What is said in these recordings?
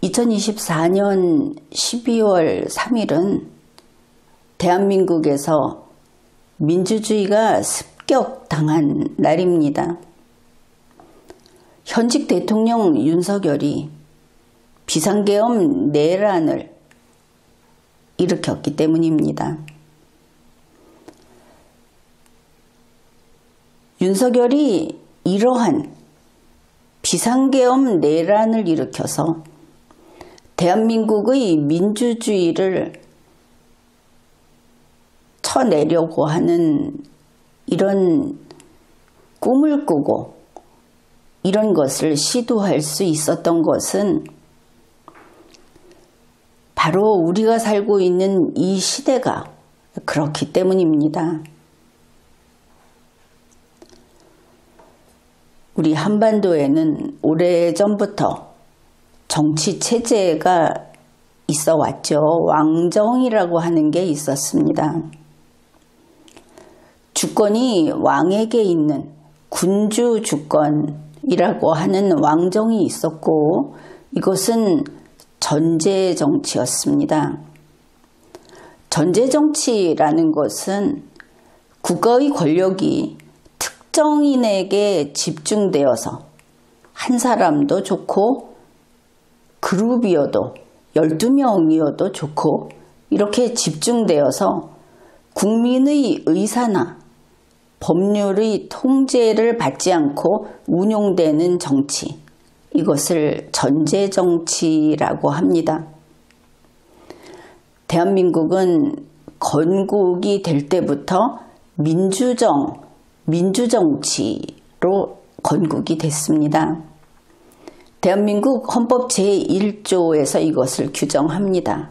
2024년 12월 3일은 대한민국에서 민주주의가 습격당한 날입니다. 현직 대통령 윤석열이 비상계엄 내란을 일으켰기 때문입니다. 윤석열이 이러한 비상계엄 내란을 일으켜서 대한민국의 민주주의를 쳐내려고 하는 이런 꿈을 꾸고 이런 것을 시도할 수 있었던 것은 바로 우리가 살고 있는 이 시대가 그렇기 때문입니다. 우리 한반도에는 오래전부터 정치 체제가 있어 왔죠. 왕정이라고 하는 게 있었습니다. 주권이 왕에게 있는 군주 주권이라고 하는 왕정이 있었고, 이것은 전제 정치였습니다. 전제 정치라는 것은 국가의 권력이 특정인에게 집중되어서 한 사람도 좋고 그룹이어도 12명이어도 좋고 이렇게 집중되어서 국민의 의사나 법률의 통제를 받지 않고 운용되는 정치, 이것을 전제정치라고 합니다. 대한민국은 건국이 될 때부터 민주정치로 건국이 됐습니다. 대한민국 헌법 제1조에서 이것을 규정합니다.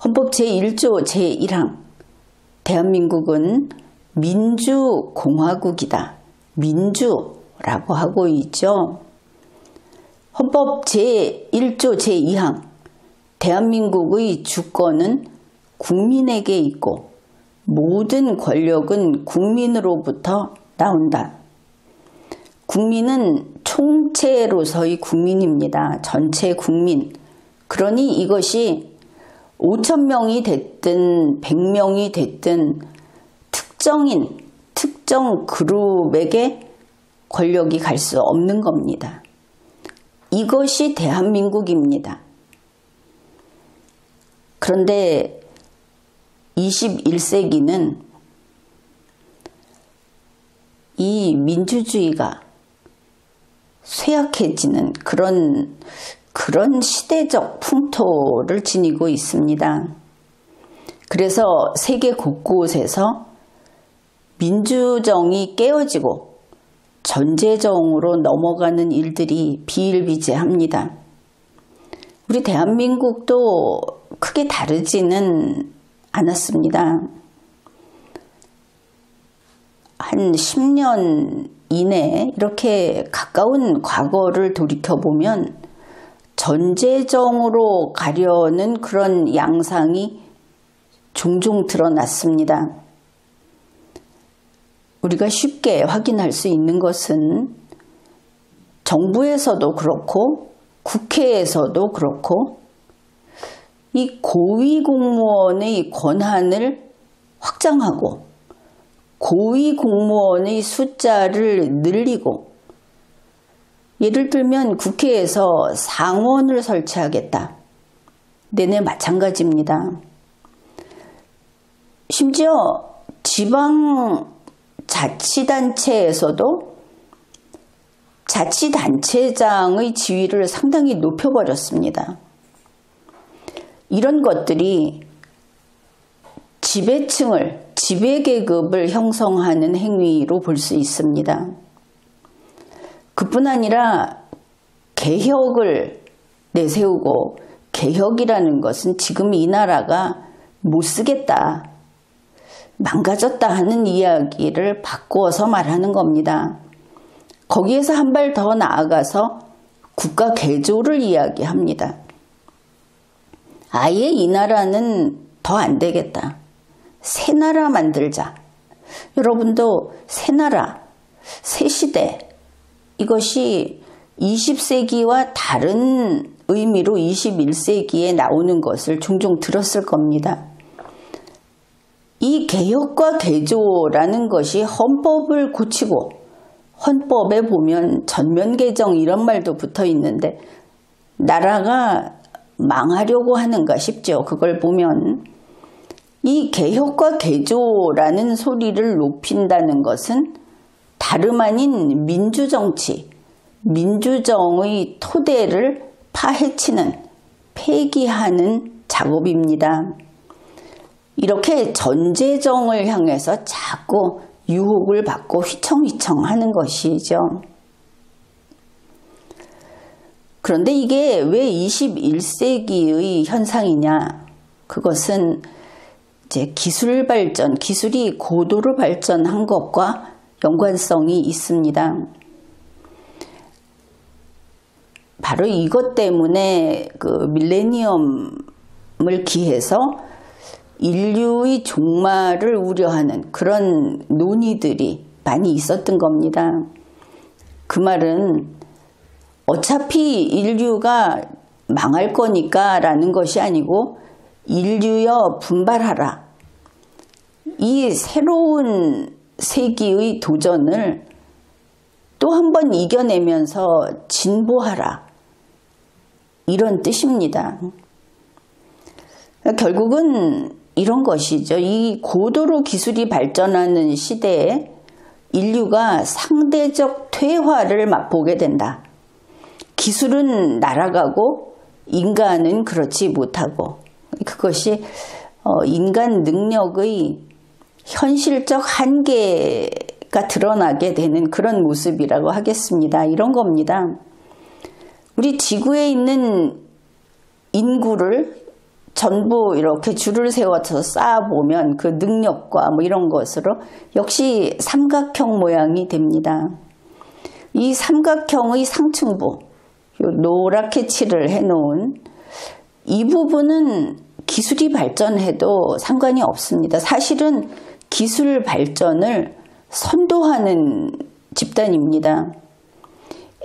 헌법 제1조 제1항, 대한민국은 민주공화국이다. 민주라고 하고 있죠. 헌법 제1조 제2항, 대한민국의 주권은 국민에게 있고 모든 권력은 국민으로부터 나온다. 국민은 총체로서의 국민입니다. 전체 국민. 그러니 이것이 5,000명이 됐든 100명이 됐든 특정인, 특정 그룹에게 권력이 갈 수 없는 겁니다. 이것이 대한민국입니다. 그런데 21세기는 이 민주주의가 쇠약해지는 그런 시대적 풍토를 지니고 있습니다. 그래서 세계 곳곳에서 민주정이 깨어지고 전제정으로 넘어가는 일들이 비일비재합니다. 우리 대한민국도 크게 다르지는 않았습니다. 한 10년 이내 이렇게 가까운 과거를 돌이켜보면 전제정으로 가려는 그런 양상이 종종 드러났습니다. 우리가 쉽게 확인할 수 있는 것은 정부에서도 그렇고 국회에서도 그렇고 이 고위공무원의 권한을 확장하고 고위공무원의 숫자를 늘리고, 예를 들면 국회에서 상원을 설치하겠다. 내내 마찬가지입니다. 심지어 지방자치단체에서도 자치단체장의 지위를 상당히 높여버렸습니다. 이런 것들이 지배계급을 형성하는 행위로 볼 수 있습니다. 그뿐 아니라 개혁을 내세우고, 개혁이라는 것은 지금 이 나라가 못 쓰겠다, 망가졌다 하는 이야기를 바꾸어서 말하는 겁니다. 거기에서 한 발 더 나아가서 국가 개조를 이야기합니다. 아예 이 나라는 더 안 되겠다. 새 나라 만들자. 여러분도 새 나라, 새 시대, 이것이 20세기와 다른 의미로 21세기에 나오는 것을 종종 들었을 겁니다. 이 개혁과 개조라는 것이 헌법을 고치고, 헌법에 보면 전면 개정 이런 말도 붙어 있는데 나라가 망하려고 하는가 싶죠. 그걸 보면 이 개혁과 개조라는 소리를 높인다는 것은 다름 아닌 민주정치, 민주정의 토대를 파헤치는, 폐기하는 작업입니다. 이렇게 전제정을 향해서 자꾸 유혹을 받고 휘청휘청 하는 것이죠. 그런데 이게 왜 21세기의 현상이냐? 그것은 이제 기술 발전, 기술이 고도로 발전한 것과 연관성이 있습니다. 바로 이것 때문에 그 밀레니엄을 기해서 인류의 종말을 우려하는 그런 논의들이 많이 있었던 겁니다. 그 말은 어차피 인류가 망할 거니까 라는 것이 아니고 인류여 분발하라. 이 새로운 세기의 도전을 또 한 번 이겨내면서 진보하라. 이런 뜻입니다. 결국은 이런 것이죠. 이 고도로 기술이 발전하는 시대에 인류가 상대적 퇴화를 맛보게 된다. 기술은 날아가고 인간은 그렇지 못하고, 그것이 인간 능력의 현실적 한계가 드러나게 되는 그런 모습이라고 하겠습니다. 이런 겁니다. 우리 지구에 있는 인구를 전부 이렇게 줄을 세워서 쌓아보면 그 능력과 뭐 이런 것으로 역시 삼각형 모양이 됩니다. 이 삼각형의 상층부, 노랗게 칠을 해놓은 이 부분은 기술이 발전해도 상관이 없습니다. 사실은 기술 발전을 선도하는 집단입니다.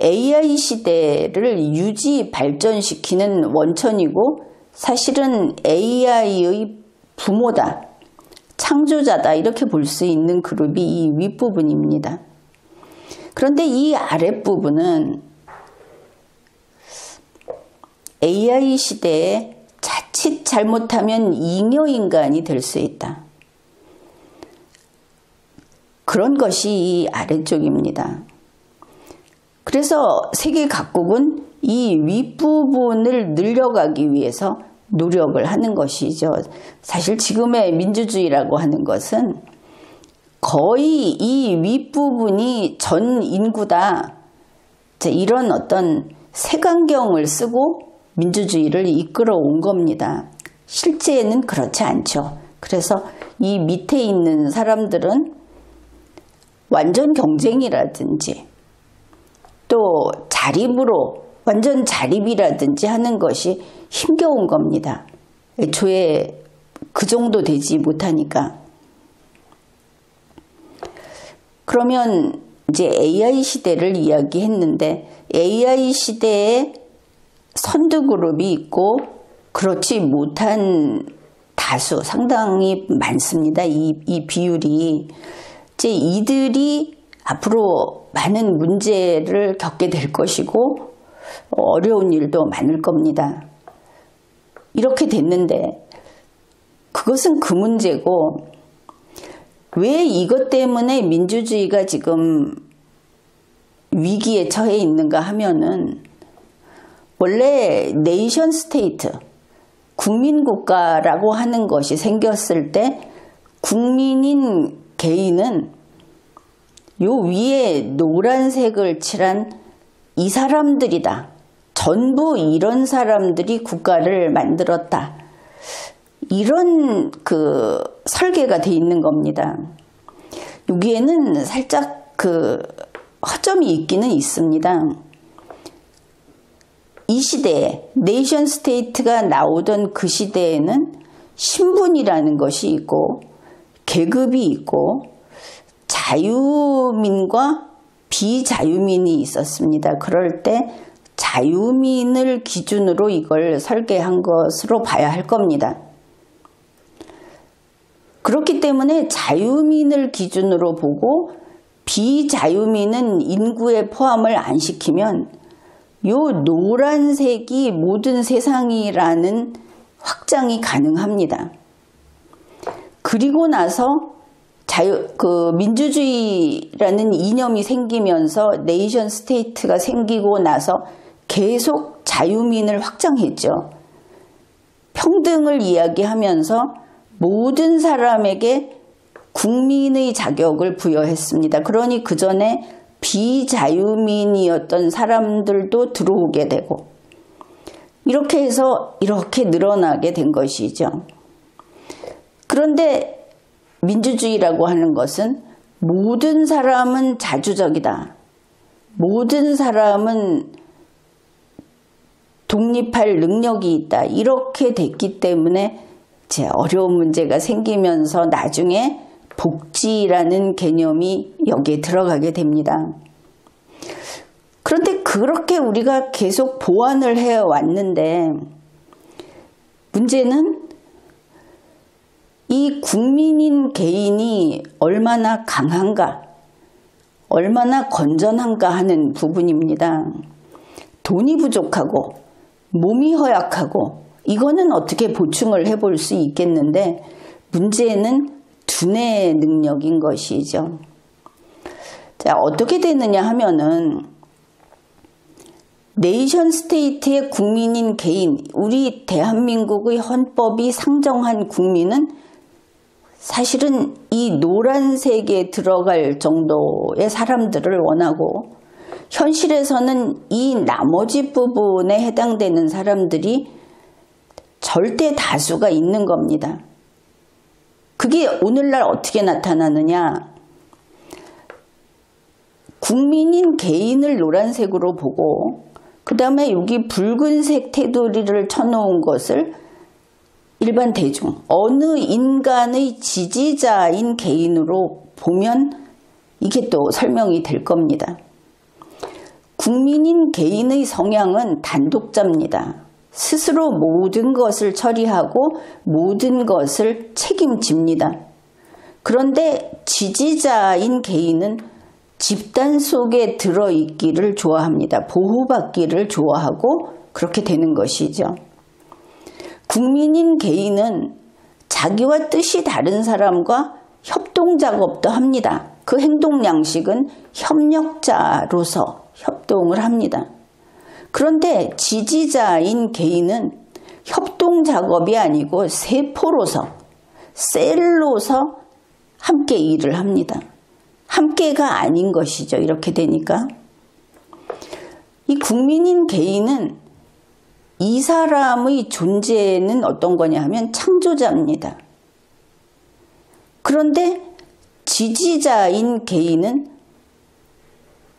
AI 시대를 유지 발전시키는 원천이고 사실은 AI의 부모다, 창조자다 이렇게 볼 수 있는 그룹이 이 윗부분입니다. 그런데 이 아랫부분은 AI 시대에 자칫 잘못하면 잉여인간이 될 수 있다. 그런 것이 이 아래쪽입니다. 그래서 세계 각국은 이 윗부분을 늘려가기 위해서 노력을 하는 것이죠. 사실 지금의 민주주의라고 하는 것은 거의 이 윗부분이 전 인구다. 이런 어떤 색안경을 쓰고 민주주의를 이끌어 온 겁니다. 실제는 그렇지 않죠. 그래서 이 밑에 있는 사람들은 완전 경쟁이라든지 또 자립으로 완전 자립이라든지 하는 것이 힘겨운 겁니다. 애초에 그 정도 되지 못하니까. 그러면 이제 AI 시대를 이야기했는데 AI 시대에 선두그룹이 있고 그렇지 못한 다수 상당히 많습니다. 이 비율이. 이제 이들이 앞으로 많은 문제를 겪게 될 것이고 어려운 일도 많을 겁니다. 이렇게 됐는데 그것은 그 문제고 왜 이것 때문에 민주주의가 지금 위기에 처해 있는가 하면은 원래 네이션 스테이트, 국민국가라고 하는 것이 생겼을 때 국민인 개인은 요 위에 노란색을 칠한 이 사람들이다. 전부 이런 사람들이 국가를 만들었다. 이런 그 설계가 돼 있는 겁니다. 여기에는 살짝 그 허점이 있기는 있습니다. 이 시대에 네이션 스테이트가 나오던 그 시대에는 신분이라는 것이 있고 계급이 있고 자유민과 비자유민이 있었습니다. 그럴 때 자유민을 기준으로 이걸 설계한 것으로 봐야 할 겁니다. 그렇기 때문에 자유민을 기준으로 보고 비자유민은 인구에 포함을 안 시키면 요 노란색이 모든 세상이라는 확장이 가능합니다. 그리고 나서 민주주의라는 이념이 생기면서 네이션 스테이트가 생기고 나서 계속 자유민을 확장했죠. 평등을 이야기하면서 모든 사람에게 국민의 자격을 부여했습니다. 그러니 그 전에 비자유민이었던 사람들도 들어오게 되고 이렇게 해서 이렇게 늘어나게 된 것이죠. 그런데 민주주의라고 하는 것은 모든 사람은 자주적이다. 모든 사람은 독립할 능력이 있다. 이렇게 됐기 때문에 이제 어려운 문제가 생기면서 나중에 복지라는 개념이 여기에 들어가게 됩니다. 그런데 그렇게 우리가 계속 보완을 해왔는데 문제는 이 국민인 개인이 얼마나 강한가, 얼마나 건전한가 하는 부분입니다. 돈이 부족하고 몸이 허약하고 이거는 어떻게 보충을 해볼 수 있겠는데 문제는 두뇌 능력인 것이죠. 자, 어떻게 되느냐 하면은 네이션 스테이트의 국민인 개인, 우리 대한민국의 헌법이 상정한 국민은 사실은 이 노란색에 들어갈 정도의 사람들을 원하고 현실에서는 이 나머지 부분에 해당되는 사람들이 절대 다수가 있는 겁니다. 그게 오늘날 어떻게 나타나느냐? 국민인 개인을 노란색으로 보고 그 다음에 여기 붉은색 테두리를 쳐놓은 것을 일반 대중, 어느 인간의 지지자인 개인으로 보면 이게 또 설명이 될 겁니다. 국민인 개인의 성향은 단독자입니다. 스스로 모든 것을 처리하고 모든 것을 책임집니다. 그런데 지지자인 개인은 집단 속에 들어있기를 좋아합니다. 보호받기를 좋아하고 그렇게 되는 것이죠. 국민인 개인은 자기와 뜻이 다른 사람과 협동 작업도 합니다. 그 행동 양식은 협력자로서 협동을 합니다. 그런데 지지자인 개인은 협동 작업이 아니고 세포로서, 셀로서 함께 일을 합니다. 함께가 아닌 것이죠. 이렇게 되니까. 이 국민인 개인은 이 사람의 존재는 어떤 거냐 하면 창조자입니다. 그런데 지지자인 개인은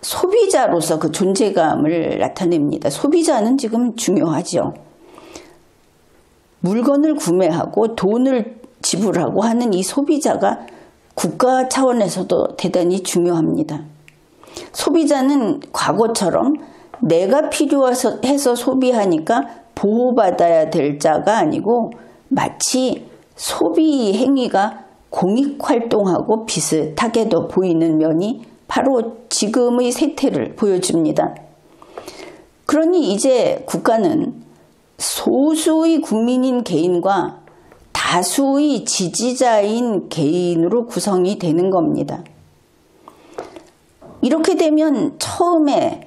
소비자로서 그 존재감을 나타냅니다. 소비자는 지금 중요하죠. 물건을 구매하고 돈을 지불하고 하는 이 소비자가 국가 차원에서도 대단히 중요합니다. 소비자는 과거처럼 내가 필요해서 소비하니까 보호받아야 될 자가 아니고 마치 소비 행위가 공익활동하고 비슷하게도 보이는 면이 바로 지금의 세태를 보여줍니다. 그러니 이제 국가는 소수의 국민인 개인과 다수의 지지자인 개인으로 구성이 되는 겁니다. 이렇게 되면 처음에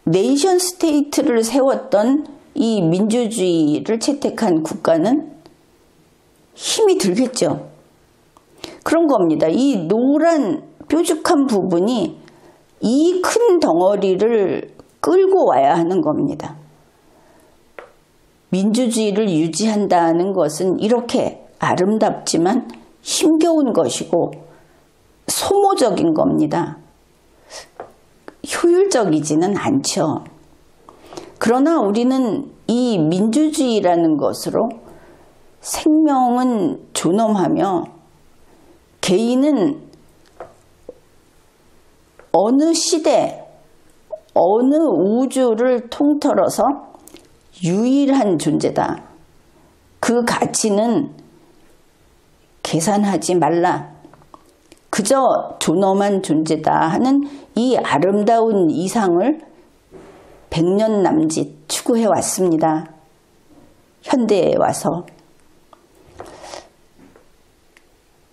네이션 스테이트를 세웠던 이 민주주의를 채택한 국가는 힘이 들겠죠. 그런 겁니다. 이 노란 뾰족한 부분이 이 큰 덩어리를 끌고 와야 하는 겁니다. 민주주의를 유지한다는 것은 이렇게 아름답지만 힘겨운 것이고 소모적인 겁니다. 효율적이지는 않죠. 그러나 우리는 이 민주주의라는 것으로 생명은 존엄하며 개인은 어느 시대, 어느 우주를 통틀어서 유일한 존재다. 그 가치는 계산하지 말라. 그저 존엄한 존재다 하는 이 아름다운 이상을 100년 남짓 추구해 왔습니다. 현대에 와서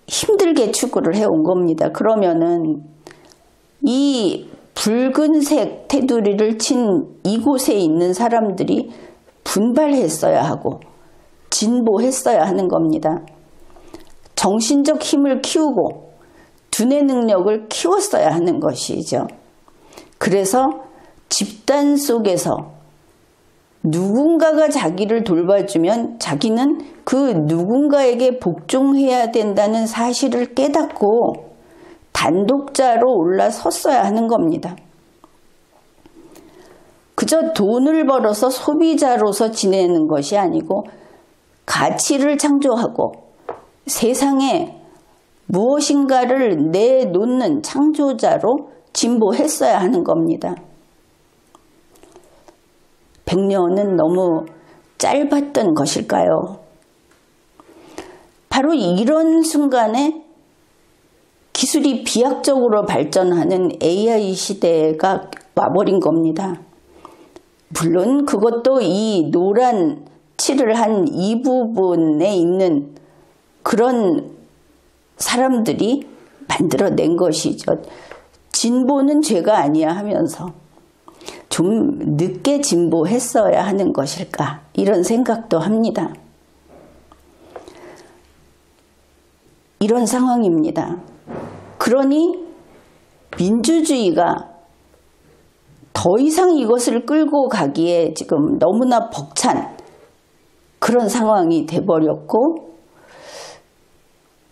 힘들게 추구를 해온 겁니다. 그러면은 이 붉은색 테두리를 친 이곳에 있는 사람들이 분발했어야 하고 진보했어야 하는 겁니다. 정신적 힘을 키우고 두뇌 능력을 키웠어야 하는 것이죠. 그래서 집단 속에서 누군가가 자기를 돌봐주면 자기는 그 누군가에게 복종해야 된다는 사실을 깨닫고 단독자로 올라섰어야 하는 겁니다. 그저 돈을 벌어서 소비자로서 지내는 것이 아니고 가치를 창조하고 세상에 무엇인가를 내놓는 창조자로 진보했어야 하는 겁니다. 100년은 너무 짧았던 것일까요? 바로 이런 순간에 기술이 비약적으로 발전하는 AI 시대가 와버린 겁니다. 물론 그것도 이 노란 칠을 한 이 부분에 있는 그런 사람들이 만들어낸 것이죠. 진보는 죄가 아니야 하면서 좀 늦게 진보했어야 하는 것일까 이런 생각도 합니다. 이런 상황입니다. 그러니 민주주의가 더 이상 이것을 끌고 가기에 지금 너무나 벅찬 그런 상황이 돼버렸고,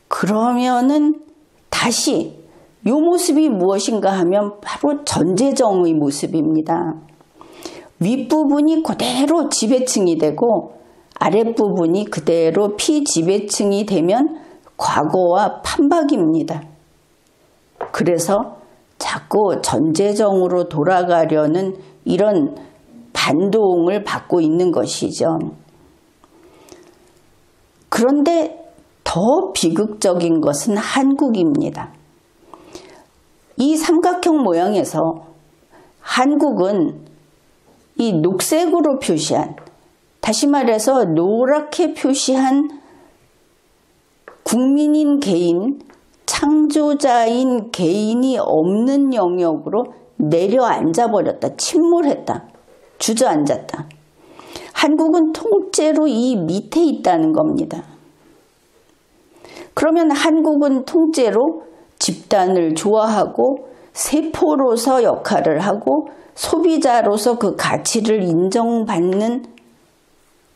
그러면은 다시 이 모습이 무엇인가 하면 바로 전재정의 모습입니다. 윗부분이 그대로 지배층이 되고 아랫부분이 그대로 피지배층이 되면 과거와 판박입니다. 그래서 자꾸 전재정으로 돌아가려는 이런 반동을 받고 있는 것이죠. 그런데 더 비극적인 것은 한국입니다. 이 삼각형 모양에서 한국은 이 녹색으로 표시한, 다시 말해서 노랗게 표시한 국민인 개인, 창조자인 개인이 없는 영역으로 내려앉아 버렸다. 침몰했다. 주저앉았다. 한국은 통째로 이 밑에 있다는 겁니다. 그러면 한국은 통째로 집단을 좋아하고 세포로서 역할을 하고 소비자로서 그 가치를 인정받는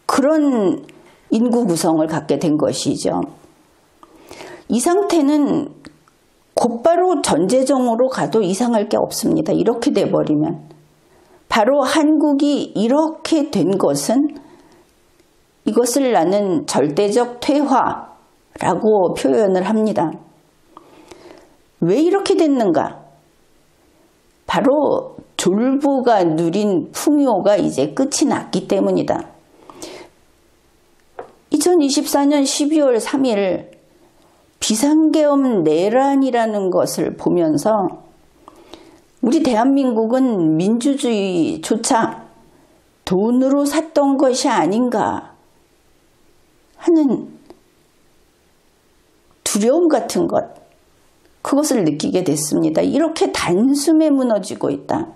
그런 인구 구성을 갖게 된 것이죠. 이 상태는 곧바로 전재정으로 가도 이상할 게 없습니다. 이렇게 돼버리면. 바로 한국이 이렇게 된 것은 이것을 나는 절대적 퇴화라고 표현을 합니다. 왜 이렇게 됐는가? 바로 졸부가 누린 풍요가 이제 끝이 났기 때문이다. 2024년 12월 3일 비상계엄 내란이라는 것을 보면서 우리 대한민국은 민주주의조차 돈으로 샀던 것이 아닌가 하는 두려움 같은 것, 그것을 느끼게 됐습니다. 이렇게 단숨에 무너지고 있다.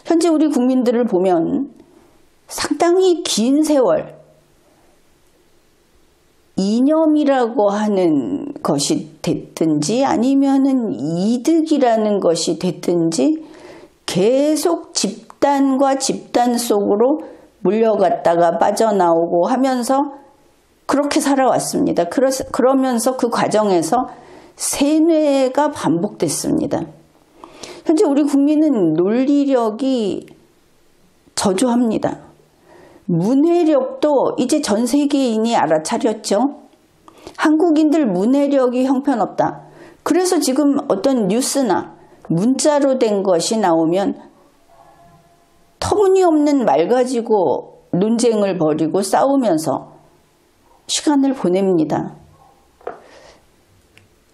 현재 우리 국민들을 보면 상당히 긴 세월, 이념이라고 하는 것이 됐든지 아니면은 이득이라는 것이 됐든지 계속 집단과 집단 속으로 물려갔다가 빠져나오고 하면서 그렇게 살아왔습니다. 그러면서 그 과정에서 세뇌가 반복됐습니다. 현재 우리 국민은 논리력이 저조합니다. 문해력도 이제 전 세계인이 알아차렸죠. 한국인들 문해력이 형편없다. 그래서 지금 어떤 뉴스나 문자로 된 것이 나오면 터무니없는 말 가지고 논쟁을 벌이고 싸우면서 시간을 보냅니다.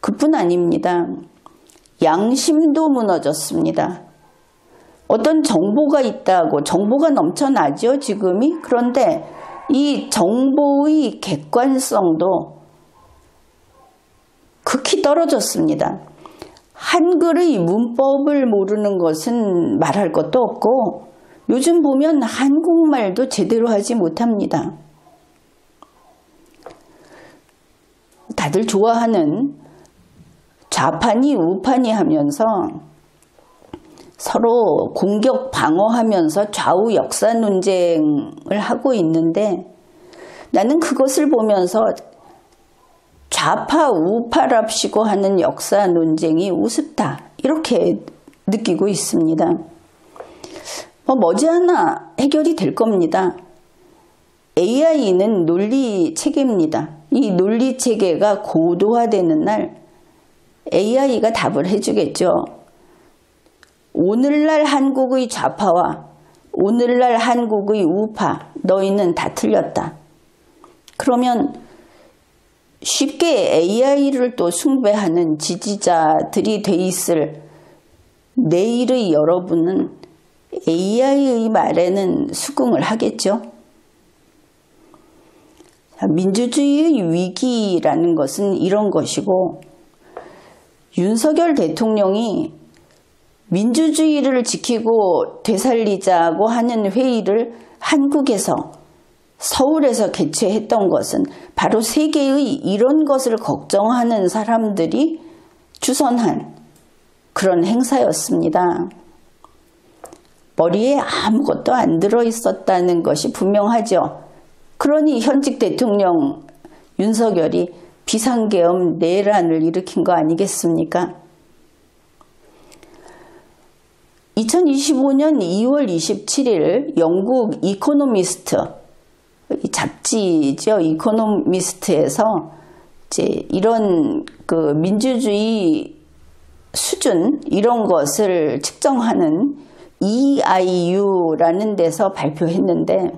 그뿐 아닙니다. 양심도 무너졌습니다. 어떤 정보가 있다고, 정보가 넘쳐나죠, 지금이? 그런데 이 정보의 객관성도 극히 떨어졌습니다. 한글의 문법을 모르는 것은 말할 것도 없고 요즘 보면 한국말도 제대로 하지 못합니다. 다들 좋아하는 좌판이 우판이 하면서 서로 공격 방어하면서 좌우 역사 논쟁을 하고 있는데 나는 그것을 보면서 좌파 우파랍시고 하는 역사 논쟁이 우습다 이렇게 느끼고 있습니다. 머지않아 해결이 될 겁니다. AI는 논리 체계입니다. 이 논리 체계가 고도화되는 날 AI가 답을 해주겠죠. 오늘날 한국의 좌파와 오늘날 한국의 우파 너희는 다 틀렸다. 그러면 쉽게 AI를 또 숭배하는 지지자들이 돼 있을 내일의 여러분은 AI의 말에는 수긍을 하겠죠. 민주주의의 위기라는 것은 이런 것이고 윤석열 대통령이 민주주의를 지키고 되살리자고 하는 회의를 한국에서 서울에서 개최했던 것은 바로 세계의 이런 것을 걱정하는 사람들이 주선한 그런 행사였습니다. 머리에 아무것도 안 들어있었다는 것이 분명하죠. 그러니 현직 대통령 윤석열이 비상계엄 내란을 일으킨 거 아니겠습니까? 2025년 2월 27일 영국 이코노미스트 잡지죠. 이코노미스트에서 이제 이런 그 민주주의 수준 이런 것을 측정하는 EIU라는 데서 발표했는데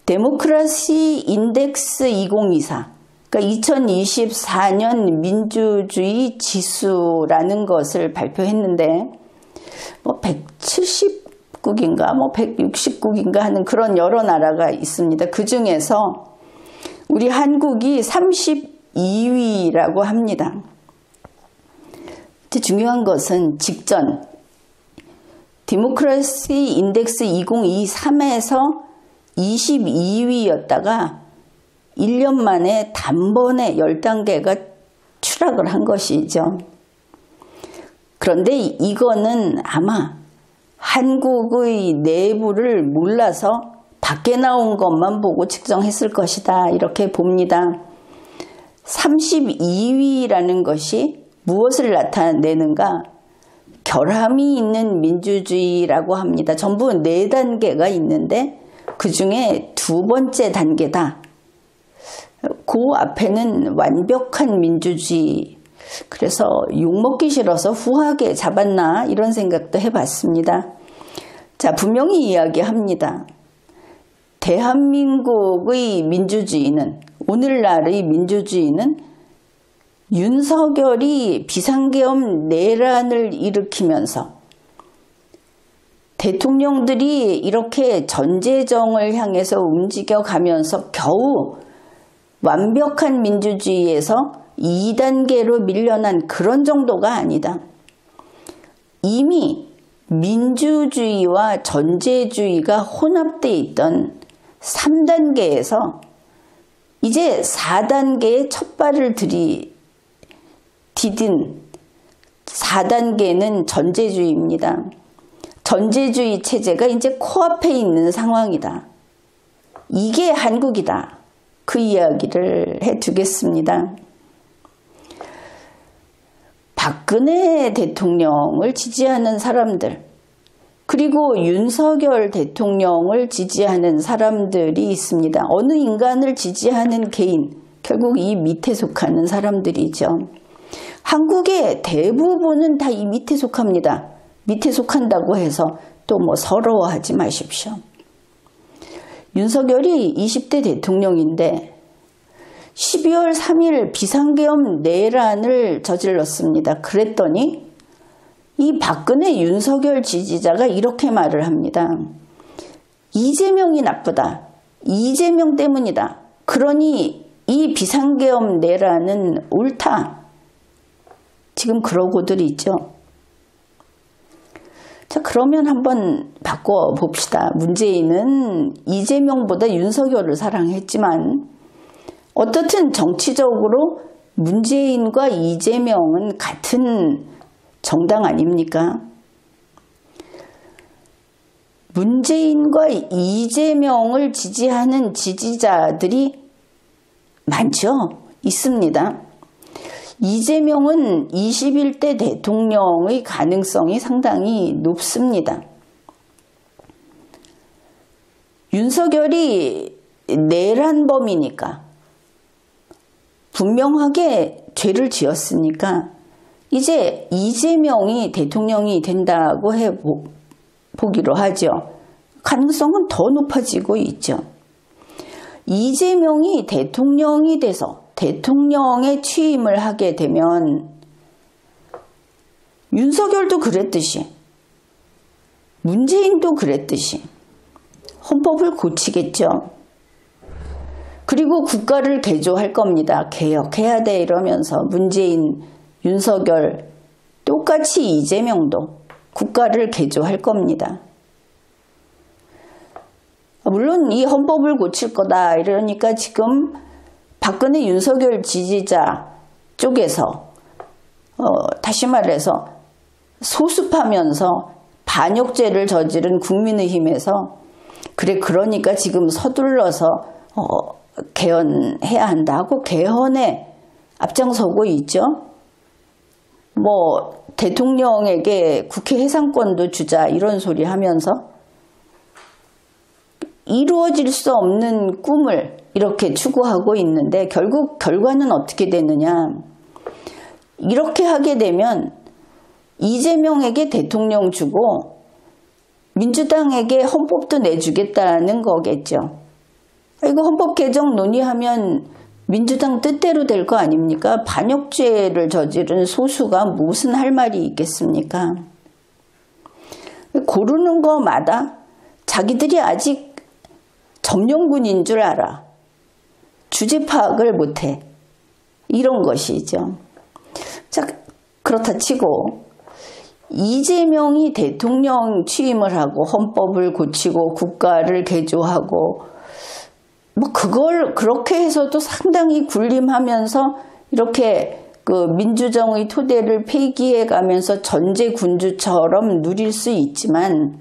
데모크라시 인덱스 2024 그러니까 2024년 민주주의 지수라는 것을 발표했는데 170국인가 160국인가 하는 그런 여러 나라가 있습니다. 그 중에서 우리 한국이 32위라고 합니다. 중요한 것은 직전 데모크라시 인덱스 2023에서 22위였다가 1년 만에 단번에 10단계가 추락을 한 것이죠. 그런데 이거는 아마 한국의 내부를 몰라서 밖에 나온 것만 보고 측정했을 것이다 이렇게 봅니다. 32위라는 것이 무엇을 나타내는가? 결함이 있는 민주주의라고 합니다. 전부 4단계가 있는데 그 중에 2번째 단계다. 그 앞에는 완벽한 민주주의. 그래서 욕먹기 싫어서 후하게 잡았나 이런 생각도 해봤습니다. 자, 분명히 이야기합니다. 대한민국의 민주주의는 오늘날의 민주주의는 윤석열이 비상계엄 내란을 일으키면서 대통령들이 이렇게 전재정을 향해서 움직여가면서 겨우 완벽한 민주주의에서 2단계로 밀려난 그런 정도가 아니다. 이미 민주주의와 전제주의가 혼합되어 있던 3단계에서 이제 4단계에 첫 발을 디딘 4단계는 전제주의입니다. 전제주의 체제가 이제 코앞에 있는 상황이다. 이게 한국이다. 그 이야기를 해두겠습니다. 박근혜 대통령을 지지하는 사람들 그리고 윤석열 대통령을 지지하는 사람들이 있습니다. 어느 인간을 지지하는 개인 결국 이 밑에 속하는 사람들이죠. 한국의 대부분은 다 이 밑에 속합니다. 밑에 속한다고 해서 또 뭐 서러워하지 마십시오. 윤석열이 20대 대통령인데 12월 3일 비상계엄 내란을 저질렀습니다. 그랬더니 이 박근혜 윤석열 지지자가 이렇게 말을 합니다. 이재명이 나쁘다. 이재명 때문이다. 그러니 이 비상계엄 내란은 옳다. 지금 그러고들 있죠. 자, 그러면 한번 바꿔봅시다. 문재인은 이재명보다 윤석열을 사랑했지만 어떻든 정치적으로 문재인과 이재명은 같은 정당 아닙니까? 문재인과 이재명을 지지하는 지지자들이 많죠? 있습니다. 이재명은 21대 대통령의 가능성이 상당히 높습니다. 윤석열이 내란범이니까 분명하게 죄를 지었으니까 이제 이재명이 대통령이 된다고 해보기로 하죠. 가능성은 더 높아지고 있죠. 이재명이 대통령이 돼서 대통령에 취임을 하게 되면 윤석열도 그랬듯이 문재인도 그랬듯이 헌법을 고치겠죠. 그리고 국가를 개조할 겁니다. 개혁해야 돼 이러면서 문재인, 윤석열 똑같이 이재명도 국가를 개조할 겁니다. 물론 이 헌법을 고칠 거다 이러니까 지금 박근혜 윤석열 지지자 쪽에서 다시 말해서 소습하면서 반역죄를 저지른 국민의힘에서 그래 그러니까 지금 서둘러서 개헌해야 한다고 개헌에 앞장서고 있죠. 뭐 대통령에게 국회 해상권도 주자 이런 소리 하면서 이루어질 수 없는 꿈을 이렇게 추구하고 있는데 결국 결과는 어떻게 되느냐. 이렇게 하게 되면 이재명에게 대통령 주고 민주당에게 헌법도 내주겠다는 거겠죠. 이거 헌법 개정 논의하면 민주당 뜻대로 될 거 아닙니까? 반역죄를 저지른 소수가 무슨 할 말이 있겠습니까? 고르는 거마다 자기들이 아직 점령군인 줄 알아. 주제 파악을 못해. 이런 것이죠. 자, 그렇다 치고 이재명이 대통령 취임을 하고 헌법을 고치고 국가를 개조하고 뭐 그걸 그렇게 해서도 상당히 군림하면서 이렇게 그 민주정의 토대를 폐기해 가면서 전제군주처럼 누릴 수 있지만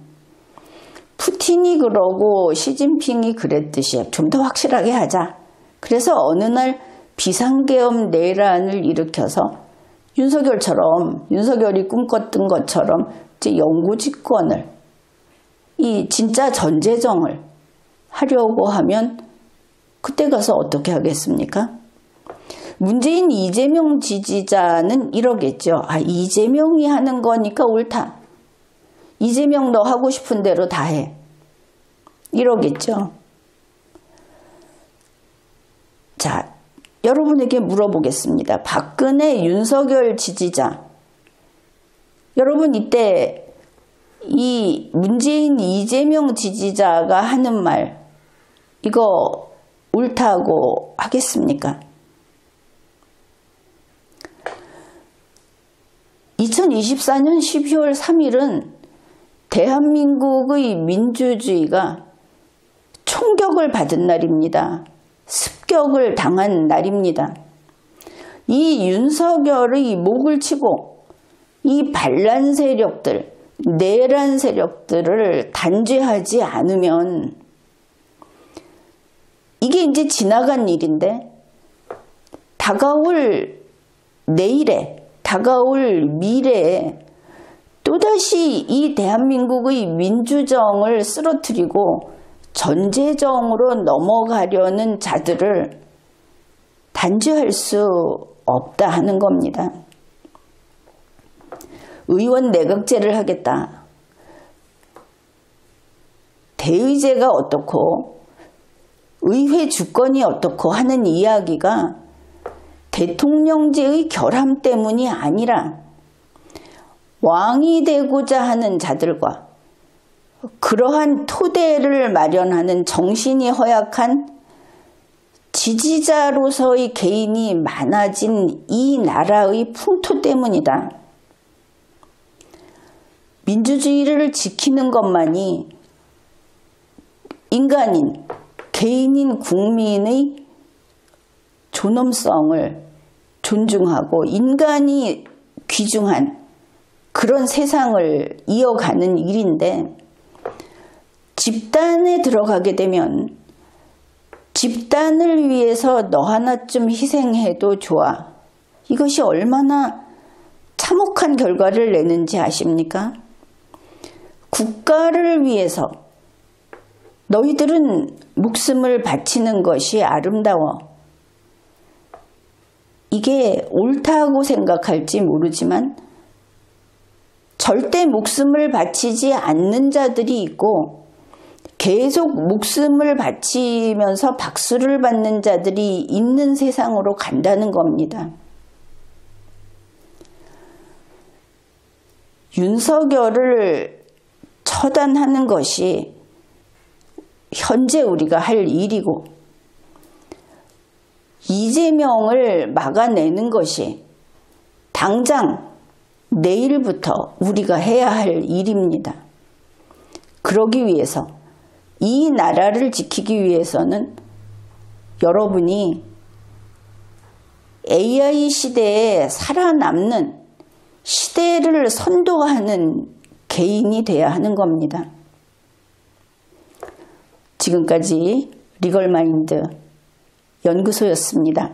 푸틴이 그러고 시진핑이 그랬듯이 좀 더 확실하게 하자. 그래서 어느 날 비상계엄 내란을 일으켜서 윤석열이 꿈꿨던 것처럼 이제 영구집권을 이 진짜 전제정을 하려고 하면 그때 가서 어떻게 하겠습니까? 문재인 이재명 지지자는 이러겠죠. 아, 이재명이 하는 거니까 옳다. 이재명 너 하고 싶은 대로 다 해. 이러겠죠. 자, 여러분에게 물어보겠습니다. 박근혜, 윤석열 지지자. 여러분 이때 이 문재인, 이재명 지지자가 하는 말 이거 옳다고 하겠습니까? 2024년 12월 3일은 대한민국의 민주주의가 총격을 받은 날입니다. 습격을 당한 날입니다. 이 윤석열의 목을 치고 이 반란 세력들, 내란 세력들을 단죄하지 않으면 이게 이제 지나간 일인데 다가올 내일에, 다가올 미래에 또다시 이 대한민국의 민주정을 쓰러뜨리고 전제정으로 넘어가려는 자들을 단죄할 수 없다 하는 겁니다. 의원 내각제를 하겠다. 대의제가 어떻고 의회 주권이 어떻고 하는 이야기가 대통령제의 결함 때문이 아니라 왕이 되고자 하는 자들과 그러한 토대를 마련하는 정신이 허약한 지지자로서의 개인이 많아진 이 나라의 풍토 때문이다. 민주주의를 지키는 것만이 인간인, 개인인 국민의 존엄성을 존중하고 인간이 귀중한 그런 세상을 이어가는 일인데, 집단에 들어가게 되면 집단을 위해서 너 하나쯤 희생해도 좋아. 이것이 얼마나 참혹한 결과를 내는지 아십니까? 국가를 위해서 너희들은 목숨을 바치는 것이 아름다워. 이게 옳다고 생각할지 모르지만 절대 목숨을 바치지 않는 자들이 있고 계속 목숨을 바치면서 박수를 받는 자들이 있는 세상으로 간다는 겁니다. 윤석열을 처단하는 것이 현재 우리가 할 일이고, 이재명을 막아내는 것이 당장 내일부터 우리가 해야 할 일입니다. 그러기 위해서, 이 나라를 지키기 위해서는 여러분이 AI 시대에 살아남는, 시대를 선도하는 개인이 돼야 하는 겁니다. 지금까지 리걸마인드 연구소였습니다.